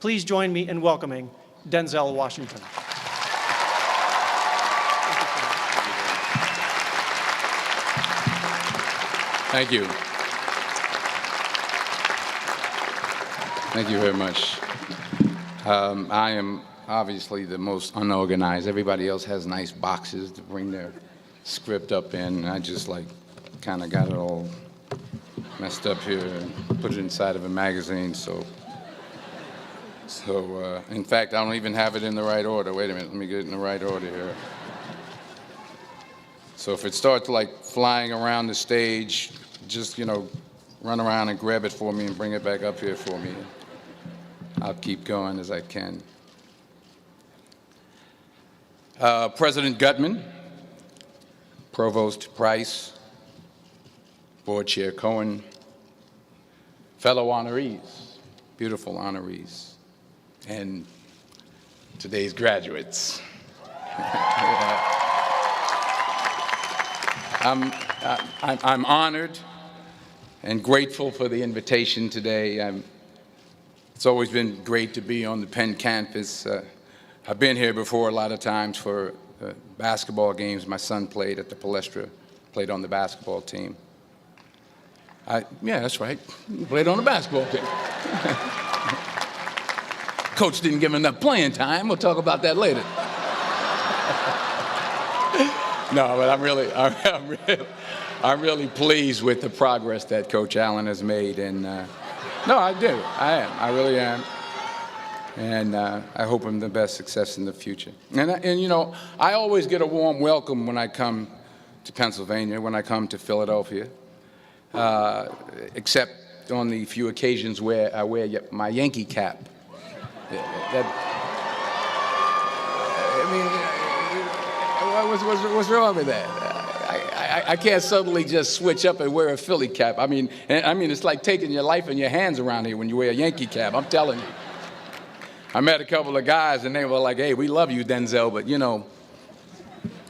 Please join me in welcoming Denzel Washington. Thank you. Thank you very much. I am obviously the most unorganized. Everybody else has nice boxes to bring their script up in. I just kind of got it all messed up here and put it inside of a magazine. So in fact, I don't even have it in the right order. Wait a minute, let me get it in the right order here. So if it starts flying around the stage, just, run around and grab it for me and bring it back up here for me. I'll keep going as I can. President Gutman, Provost Price, Board Chair Cohen, fellow honorees, beautiful honorees, and today's graduates. I'm honored and grateful for the invitation today. It's always been great to be on the Penn campus. I've been here before a lot of times for basketball games. My son played at the Palestra, played on the basketball team. Yeah, that's right. He played on the basketball team. Coach didn't give him enough playing time. We'll talk about that later. No, but I'm really pleased with the progress that Coach Allen has made, and no, I do. I really am, and I hope him the best success in the future. And I always get a warm welcome when I come to Pennsylvania, when I come to Philadelphia, except on the few occasions where I wear my Yankee cap. What's wrong with that? I can't suddenly just switch up and wear a Philly cap. I mean, it's like taking your life in your hands around here when you wear a Yankee cap. I'm telling you. I met a couple of guys and they were like, "Hey, we love you, Denzel, but you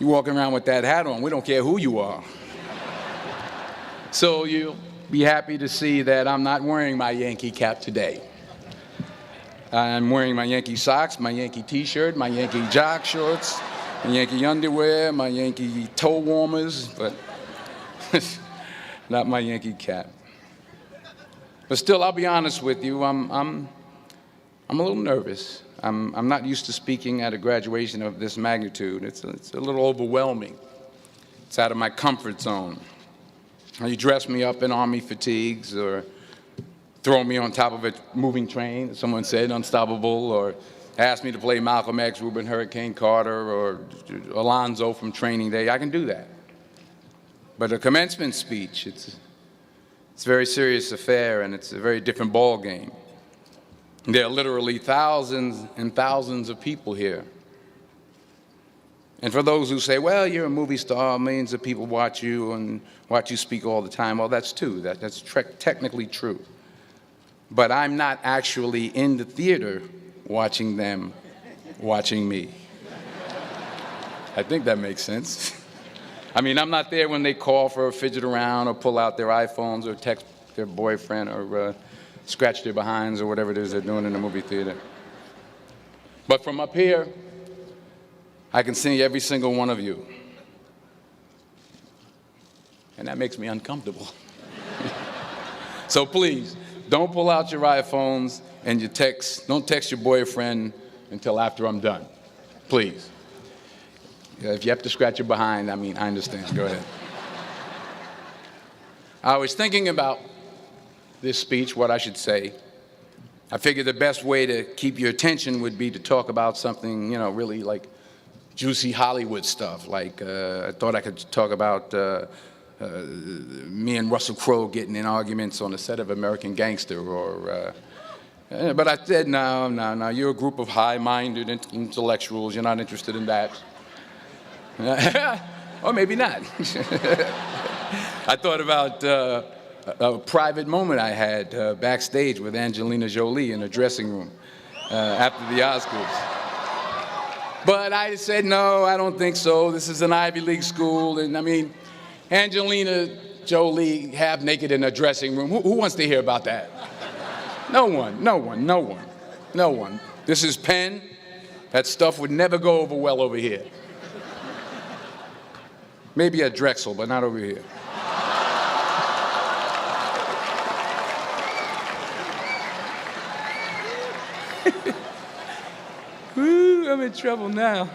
walking around with that hat on, we don't care who you are." So you'll be happy to see that I'm not wearing my Yankee cap today. I'm wearing my Yankee socks, my Yankee t-shirt, my Yankee jock shorts, my Yankee underwear, my Yankee toe warmers, but not my Yankee cap. But still, I'll be honest with you, I'm a little nervous. I'm not used to speaking at a graduation of this magnitude. It's a little overwhelming. It's out of my comfort zone. You dress me up in army fatigues or throw me on top of a moving train, as someone said, unstoppable, or ask me to play Malcolm X, Reuben Hurricane Carter, or Alonzo from Training Day. I can do that. But a commencement speech, it's a very serious affair, and it's a very different ball game. There are literally thousands and thousands of people here. And for those who say, well, you're a movie star, millions of people watch you and watch you speak all the time, well, that's true. That's technically true. But I'm not actually in the theater watching them watching me. I think that makes sense. I mean, I'm not there when they call for a fidget around or pull out their iPhones or text their boyfriend or scratch their behinds or whatever it is they're doing in the movie theater. But from up here, I can see every single one of you. And that makes me uncomfortable. So please, don't pull out your iPhones and don't text your boyfriend until after I'm done. Please. If you have to scratch your behind, I understand. Go ahead. I was thinking about this speech, what I should say. I figured the best way to keep your attention would be to talk about something, really like juicy Hollywood stuff. Like, I thought I could talk about me and Russell Crowe getting in arguments on the set of American Gangster, but I said, no, you're a group of high-minded intellectuals, you're not interested in that. Or maybe not. I thought about a private moment I had backstage with Angelina Jolie in a dressing room after the Oscars. But I said, no, I don't think so. This is an Ivy League school, and Angelina Jolie half naked in a dressing room. Who wants to hear about that? No one. No one. This is pen. That stuff would never go over well over here. Maybe at Drexel, but not over here. Woo, I'm in trouble now.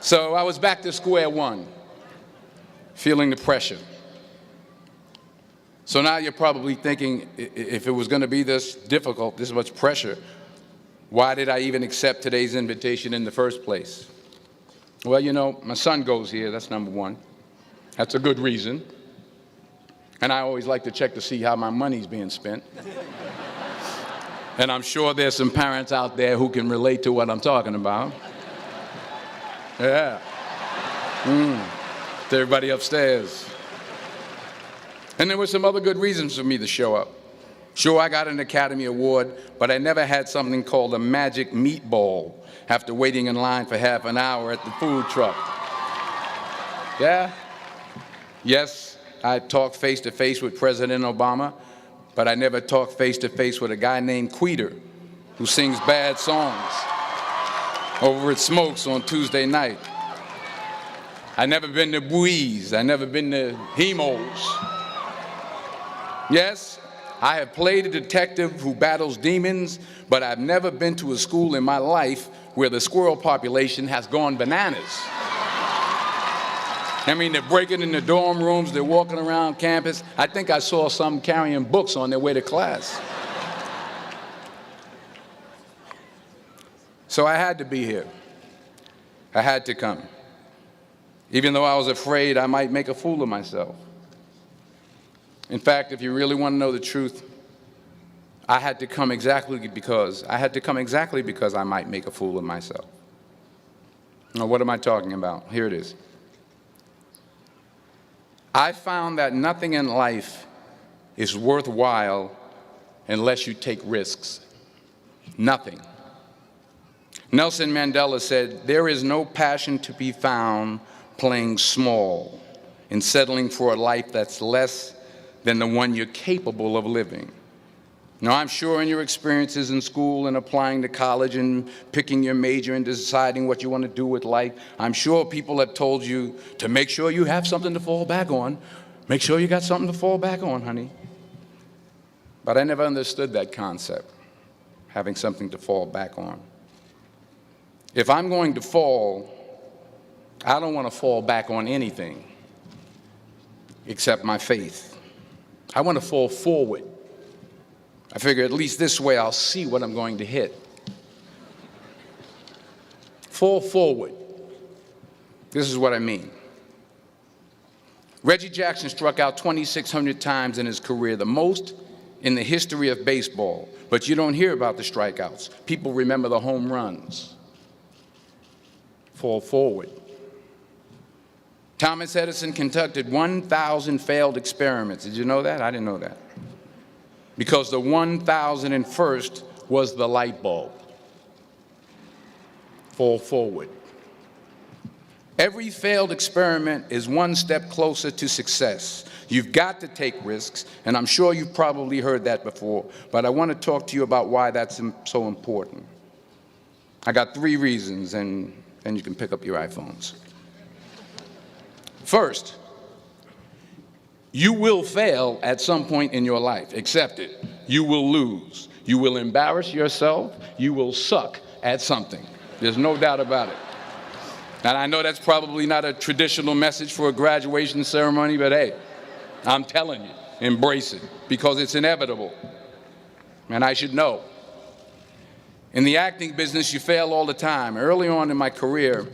So I was back to square one, feeling the pressure. So now you're probably thinking, if it was going to be this difficult, this much pressure, why did I even accept today's invitation in the first place? Well, you know, my son goes here, that's number one. That's a good reason. And I always like to check to see how my money's being spent. And I'm sure there's some parents out there who can relate to what I'm talking about. Yeah. To everybody upstairs. And there were some other good reasons for me to show up. Sure, I got an Academy Award, but I never had something called a magic meatball after waiting in line for half an hour at the food truck. Yeah? Yes, I talked face-to-face with President Obama, but I never talked face-to-face with a guy named Queter who sings bad songs over at Smokes on Tuesday night. I never been to Buies. I never been to Hemos. Yes, I have played a detective who battles demons, but I've never been to a school in my life where the squirrel population has gone bananas. I mean, they're breaking in the dorm rooms, they're walking around campus. I think I saw some carrying books on their way to class. So I had to be here. I had to come. Even though I was afraid I might make a fool of myself. In fact, if you really want to know the truth, I had to come exactly because I might make a fool of myself. Now, what am I talking about? Here it is. I found that nothing in life is worthwhile unless you take risks. Nothing. Nelson Mandela said, "There is no passion to be found playing small and settling for a life that's less than the one you're capable of living." Now, I'm sure in your experiences in school and applying to college and picking your major and deciding what you want to do with life, I'm sure people have told you to make sure you have something to fall back on. Make sure you got something to fall back on, honey. But I never understood that concept, having something to fall back on. If I'm going to fall, I don't want to fall back on anything except my faith. I want to fall forward. I figure at least this way I'll see what I'm going to hit. Fall forward. This is what I mean. Reggie Jackson struck out 2,600 times in his career, the most in the history of baseball. But you don't hear about the strikeouts. People remember the home runs. Fall forward. Thomas Edison conducted 1,000 failed experiments. Did you know that? I didn't know that. Because the 1,001st was the light bulb. Fall forward. Every failed experiment is one step closer to success. You've got to take risks, and I'm sure you've probably heard that before, but I want to talk to you about why that's so important. I got 3 reasons, and you can pick up your iPhones. First, you will fail at some point in your life. Accept it. You will lose. You will embarrass yourself. You will suck at something. There's no doubt about it. And I know that's probably not a traditional message for a graduation ceremony, but hey, I'm telling you, embrace it, because it's inevitable. And I should know. In the acting business, you fail all the time. Early on in my career,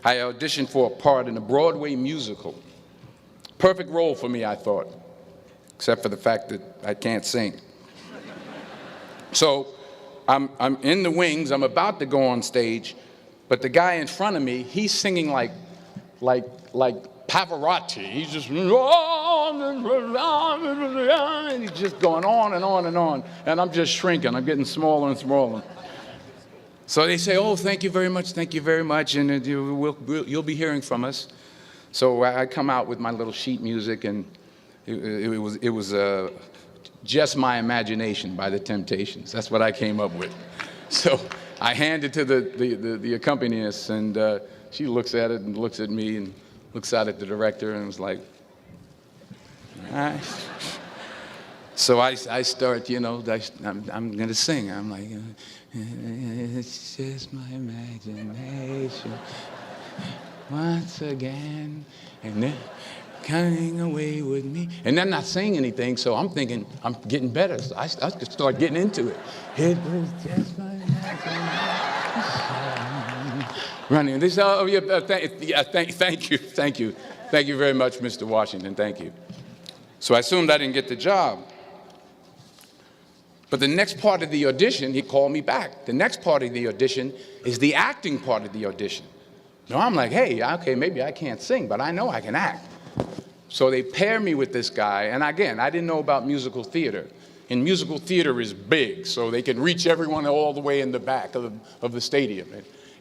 I auditioned for a part in a Broadway musical. Perfect role for me, I thought, except for the fact that I can't sing. So I'm in the wings, I'm about to go on stage, but the guy in front of me, he's singing like Pavarotti. He's just, and he's just going on and on and on, and I'm just shrinking, I'm getting smaller and smaller. So they say, "Oh, thank you very much, and you'll be hearing from us." So I come out with my little sheet music, and it was Just My Imagination by the Temptations. That's what I came up with. So I hand it to the accompanist, and she looks at it and looks at me and looks out at the director and was like, all right. So I start, I'm going to sing. I'm like, it's just my imagination once again, and then coming away with me. And I'm not saying anything, so I'm thinking I'm getting better. So I could start getting into it. It was just my imagination. Running. This, thank you. Thank you very much, Mr. Washington. Thank you. So I assumed I didn't get the job. But the next part of the audition, he called me back. The next part of the audition is the acting part of the audition. Now I'm like, hey, okay, maybe I can't sing, but I know I can act. So they pair me with this guy, and again, I didn't know about musical theater. And musical theater is big, so they can reach everyone all the way in the back of the stadium.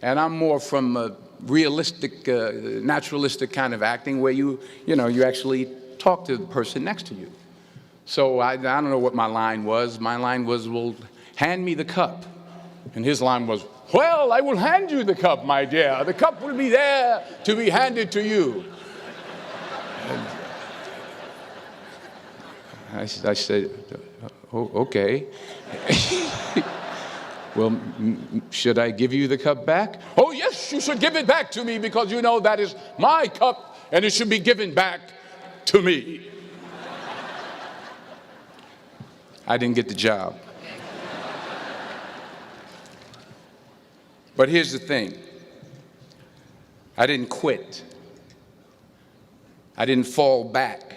And I'm more from a realistic, naturalistic kind of acting where you actually talk to the person next to you. So I don't know what my line was. My line was, well, hand me the cup. And his line was, well, I will hand you the cup, my dear. The cup will be there to be handed to you. I said, oh, okay. Well, should I give you the cup back? Oh, yes, you should give it back to me because you know that is my cup and it should be given back to me. I didn't get the job. But here's the thing. I didn't quit. I didn't fall back.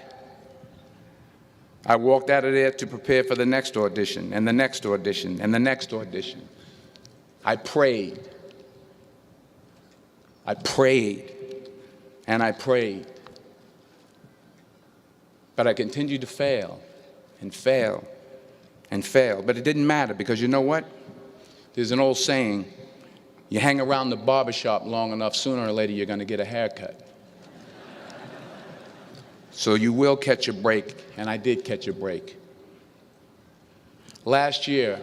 I walked out of there to prepare for the next audition, and the next audition, and the next audition. I prayed. I prayed, and I prayed. But I continued to fail, and fail, and fail. But it didn't matter, because you know what? There's an old saying, you hang around the barbershop long enough, sooner or later you're going to get a haircut. So you will catch a break, and I did catch a break. Last year,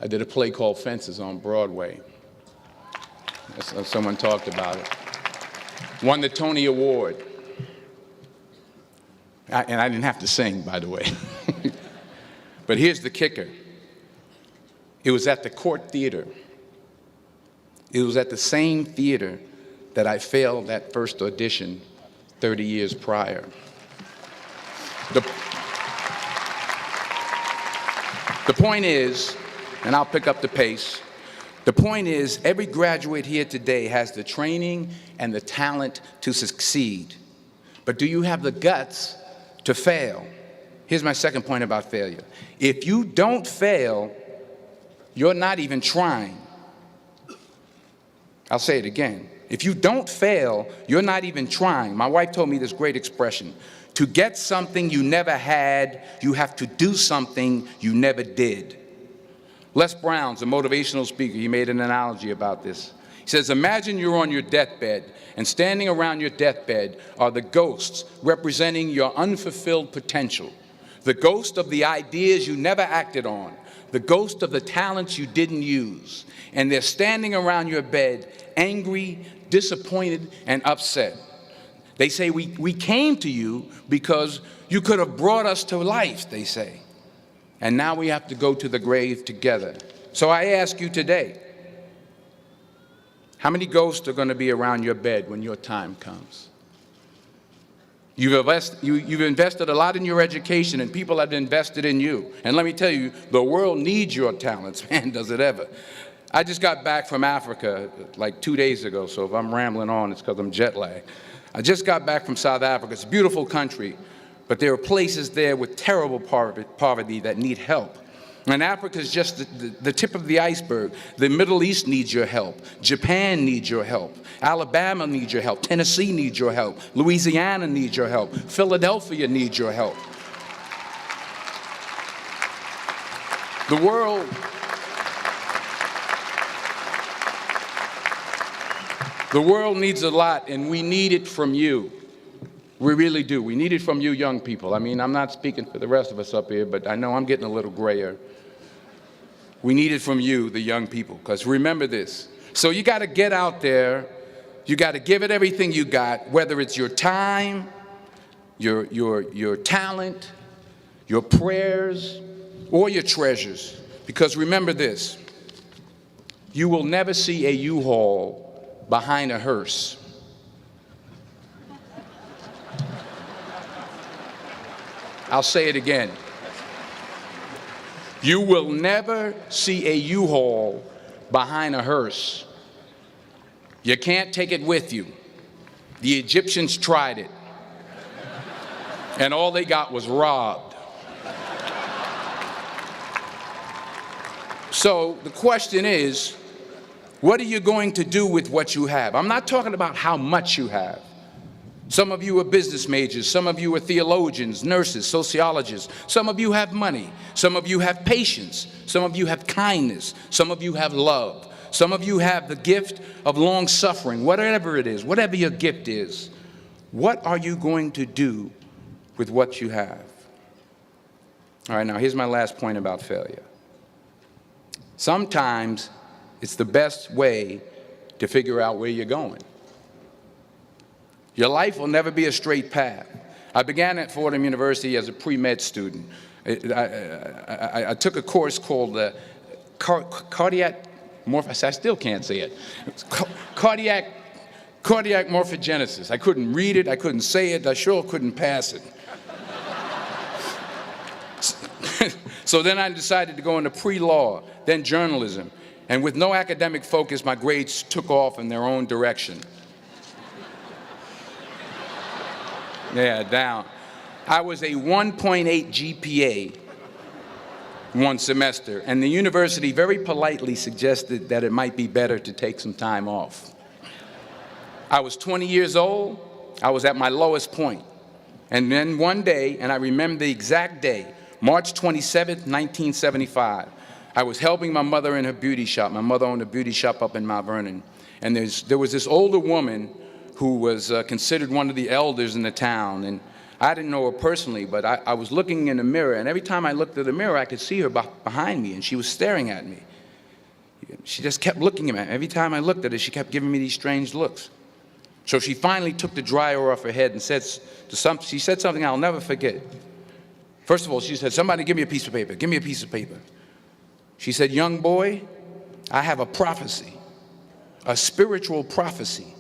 I did a play called Fences on Broadway. Someone talked about it. Won the Tony Award. And I didn't have to sing, by the way. But here's the kicker. It was at the Court Theater. It was at the same theater that I failed that first audition 30 years prior. The point is, and I'll pick up the pace, the point is every graduate here today has the training and the talent to succeed. But do you have the guts to fail? Here's my second point about failure. If you don't fail, you're not even trying. I'll say it again. If you don't fail, you're not even trying. My wife told me this great expression. To get something you never had, you have to do something you never did. Les Brown's a motivational speaker. He made an analogy about this. He says, imagine you're on your deathbed, and standing around your deathbed are the ghosts representing your unfulfilled potential. The ghost of the ideas you never acted on. The ghost of the talents you didn't use. And they're standing around your bed, angry, disappointed, and upset. They say, we came to you because you could have brought us to life, they say. And now we have to go to the grave together. So I ask you today, how many ghosts are going to be around your bed when your time comes? You've invested a lot in your education, and people have invested in you. And let me tell you, the world needs your talents, man, does it ever. I just got back from Africa like 2 days ago, so if I'm rambling on, it's because I'm jet lagged. I just got back from South Africa. It's a beautiful country, but there are places there with terrible poverty that need help. And Africa is just the tip of the iceberg. The Middle East needs your help. Japan needs your help. Alabama needs your help. Tennessee needs your help. Louisiana needs your help. Philadelphia needs your help. The world needs a lot, and we need it from you. We really do. We need it from you young people. I mean, I'm not speaking for the rest of us up here, but I know I'm getting a little grayer. We need it from you, the young people, because remember this. So you got to get out there. You got to give it everything you got, whether it's your time, your talent, your prayers, or your treasures. Because remember this, you will never see a U-Haul behind a hearse. I'll say it again. You will never see a U-Haul behind a hearse. You can't take it with you. The Egyptians tried it, and all they got was robbed. So the question is, what are you going to do with what you have? I'm not talking about how much you have. Some of you are business majors, some of you are theologians, nurses, sociologists, some of you have money, some of you have patience, some of you have kindness, some of you have love, some of you have the gift of long suffering, whatever it is, whatever your gift is. What are you going to do with what you have? All right, now here's my last point about failure. Sometimes it's the best way to figure out where you're going. Your life will never be a straight path. I began at Fordham University as a pre-med student. I took a course called cardiac morphogenesis. I still can't say it. Cardiac morphogenesis. I couldn't read it. I couldn't say it. I sure couldn't pass it. So then I decided to go into pre-law, then journalism. And with no academic focus, my grades took off in their own direction. Yeah, down. I was a 1.8 GPA one semester, and the university very politely suggested that it might be better to take some time off. I was 20 years old. I was at my lowest point. And then one day, and I remember the exact day, March 27th, 1975, I was helping my mother in her beauty shop. My mother owned a beauty shop up in Mount Vernon. And there was this older woman who was considered one of the elders in the town. And I didn't know her personally, but I was looking in the mirror, and every time I looked at the mirror, I could see her behind me, and she was staring at me. She just kept looking at me. Every time I looked at her, she kept giving me these strange looks. So she finally took the dryer off her head and she said something I'll never forget. First of all, she said, "Somebody give me a piece of paper. Give me a piece of paper." She said, "Young boy, I have a prophecy, a spiritual prophecy."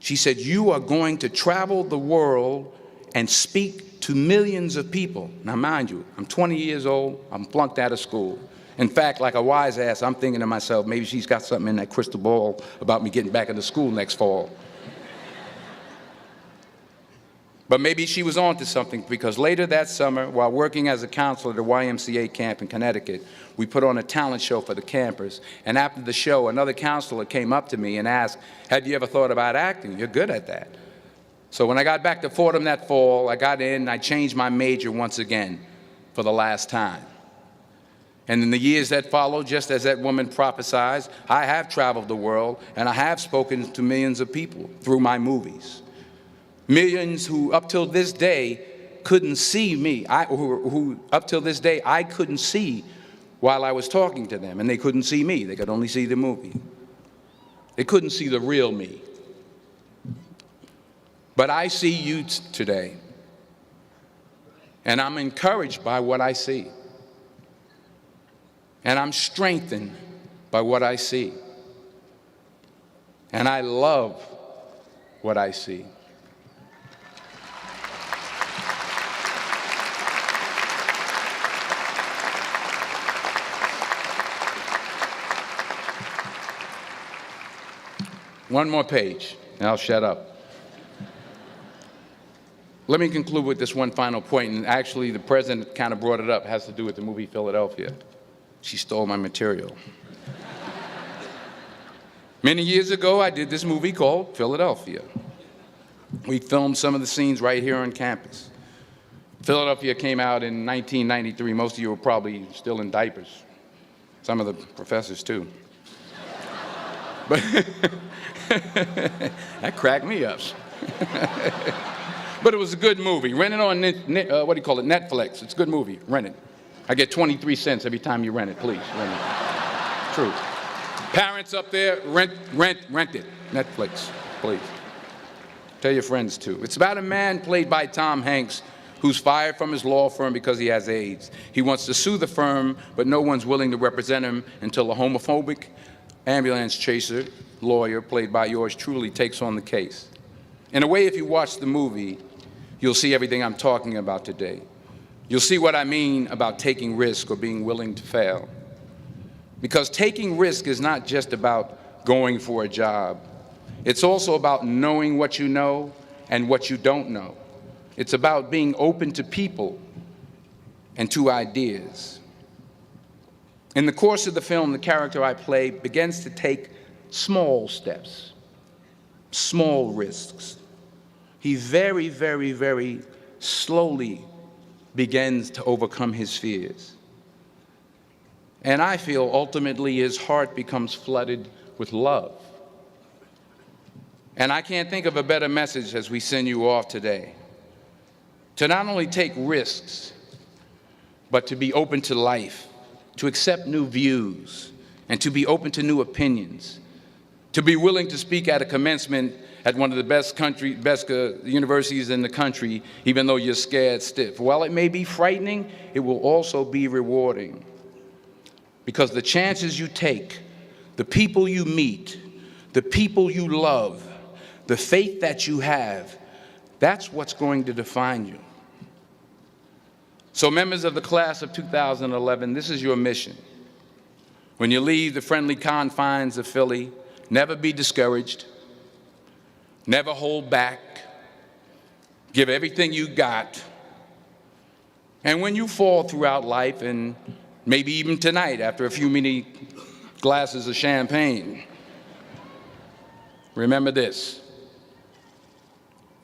She said, "You are going to travel the world and speak to millions of people." Now, mind you, I'm 20 years old. I'm flunked out of school. In fact, like a wise ass, I'm thinking to myself, maybe she's got something in that crystal ball about me getting back into school next fall. But maybe she was on to something, because later that summer, while working as a counselor at the YMCA camp in Connecticut, we put on a talent show for the campers. And after the show, another counselor came up to me and asked, "Have you ever thought about acting? You're good at that." So when I got back to Fordham that fall, I got in and I changed my major once again for the last time. And in the years that followed, just as that woman prophesied, I have traveled the world and I have spoken to millions of people through my movies. Millions who up till this day couldn't see me, who up till this day I couldn't see while I was talking to them, and they couldn't see me. They could only see the movie. They couldn't see the real me. But I see you today, and I'm encouraged by what I see. And I'm strengthened by what I see. And I love what I see. One more page, and I'll shut up. Let me conclude with this one final point, and actually the president kind of brought it up. It has to do with the movie Philadelphia. She stole my material. Many years ago, I did this movie called Philadelphia. We filmed some of the scenes right here on campus. Philadelphia came out in 1993. Most of you were probably still in diapers. Some of the professors, too. But that cracked me up. But it was a good movie. Rent it on, Netflix. It's a good movie. Rent it. I get 23 cents every time you rent it. Please, rent it. True. Parents up there, rent it. Netflix, please. Tell your friends too. It's about a man played by Tom Hanks who's fired from his law firm because he has AIDS. He wants to sue the firm, but no one's willing to represent him until a homophobic ambulance chaser lawyer, played by yours truly, takes on the case. In a way, if you watch the movie, you'll see everything I'm talking about today. You'll see what I mean about taking risk or being willing to fail. Because taking risk is not just about going for a job. It's also about knowing what you know and what you don't know. It's about being open to people and to ideas. In the course of the film, the character I play begins to take small steps, small risks. He very, very, very slowly begins to overcome his fears. And I feel ultimately his heart becomes flooded with love. And I can't think of a better message as we send you off today. To not only take risks, but to be open to life, to accept new views, and to be open to new opinions, to be willing to speak at a commencement at one of the best universities in the country, even though you're scared stiff. While it may be frightening, it will also be rewarding. Because the chances you take, the people you meet, the people you love, the faith that you have, that's what's going to define you. So members of the class of 2011, this is your mission. When you leave the friendly confines of Philly, never be discouraged, never hold back, give everything you got. And when you fall throughout life, and maybe even tonight after a few many glasses of champagne, remember this: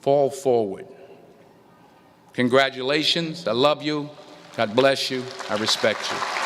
fall forward. Congratulations, I love you, God bless you, I respect you.